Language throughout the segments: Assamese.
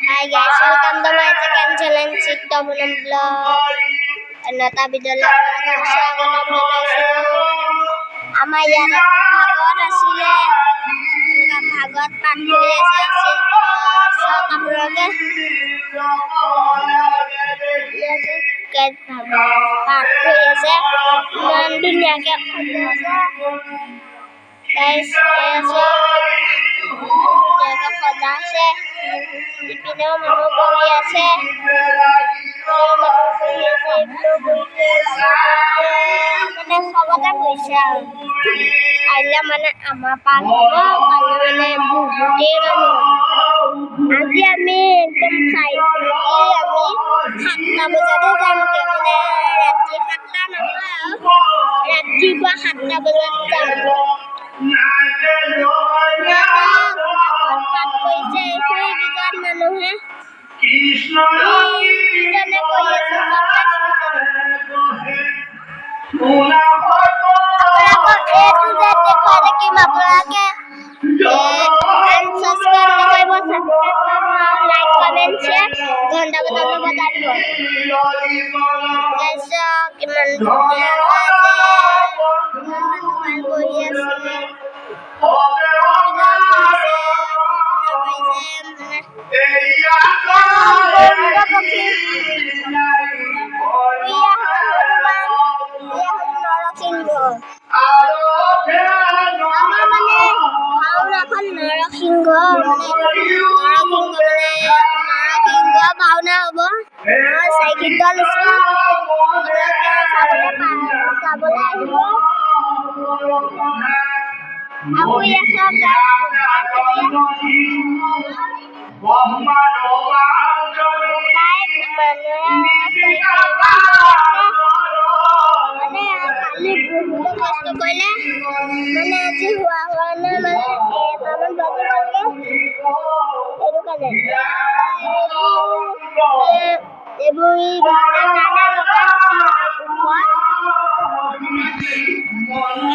Hi guys, welcome to my second challenge Cikto Belum Vlog. Nata bidola স্বাগতম জনাইছো আমাৰ ইয়াত ভাগত আছিলে ভাগত পাঠ কৰি আছে আপোনালোকে পাঠ কৰি আছে ইমান ধুনীয়াকে গাইস সজাইছে ইপিনেও মানুহ বহি আছে মানে সবতে বহিছে আৰু কাইলৈ মানে আমাৰ পাঠ হ'ব কাইলৈ মানে বহুতেই মানুহ আজি আমি একদম আমি 7টা বজাতে যামগে মানে ৰাতি 7টা নহয় আৰু ৰাতিপুৱা 7টা বজাত যাম মানুহে কৃষ্ণ ঘন্টা বজাব বজাব কিমান বহি আছে নৰসিংহ ভাওনা হ'ব চাইকেল লৈছো চাবলৈ আহিব কষ্ট কৰিলে মানে আজি হোৱা নাই মানে এটামান বাজিব এইবোৰ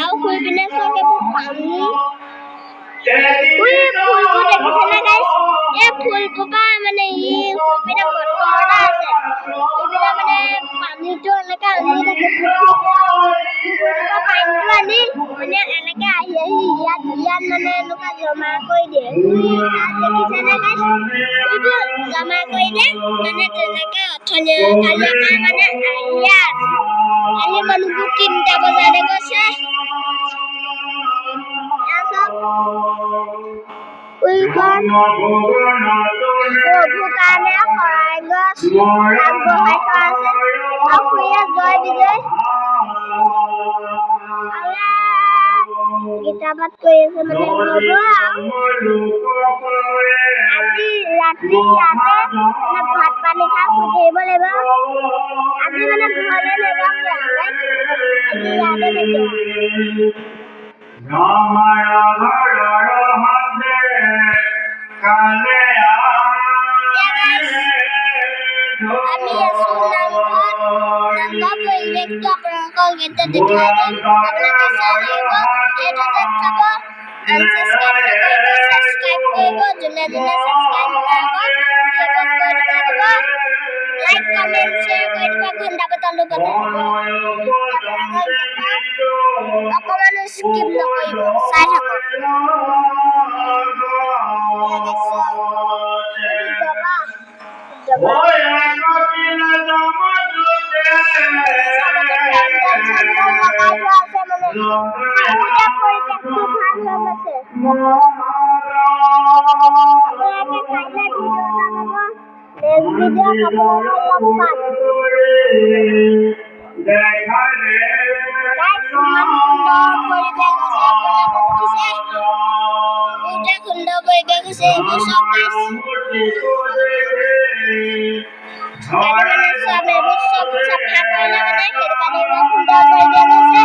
আৰু শুই পিনে চব পানী ফুলবোৰ দেখিছেনে গাইছ এই ফুলবোৰ মানে শুই পিনে বতৰ আছে এইবিলাক মানে পানীটো এনেকে আনি থাকে পানীটো আনি মানে এনেকে আহি ইয়াত মানে এনেকুৱা জমা কৰি দিয়ে দেখিছেনে গাইছ এইবোৰ জমা কৰি দিয়ে মানে তেনেকে অথনি কালিৰ মানে ইয়াত কালি মানুহবোৰ 3টা বজাতে গৈছে প্ৰভুৰ কাৰণে শৰাই গছ আগবঢ়াই থোৱা আছে আৰু জয় বিজয় গীতা পাঠ কৰি আছে মানে হ'ব আজি ৰাতি ইয়াতে ভাত পানী খাই শুই থাকিব লাগিব আজি মানে ঘৰলৈ নাযাওঁগে আজি ইয়াতে থাকিম আমি আছো নামঘৰ পৰিৱেশটো আপোনালোকক এতিয়া দেখাই দিম আপোনালোকে চাই আহিব এইটো যেন চাব ছাবস্ক্ৰাইব কৰিব যোনে ছাবস্ক্ৰাইব কৰিব লাইক কমেণ্ট শ্বেয়াৰ কৰি দিব ঘণ্টা বজালো অকণমানো স্কিপ নকৰিব চাই থাকক সুন্দৰ কৰিলে মানে সেইটো কাৰণে মই সুন্দৰ কৰি দিয়া গৈছে।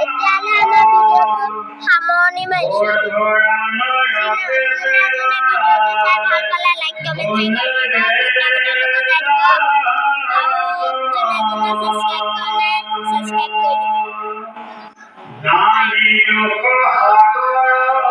এতিয়ালৈ আমাৰ ভিডিঅ'টো সামৰণি মাৰিছোঁ। যোনে ভিডিঅ'টো চাই ভাল পালে লাইক কমেণ্ট শ্বেয়াৰ কৰিব।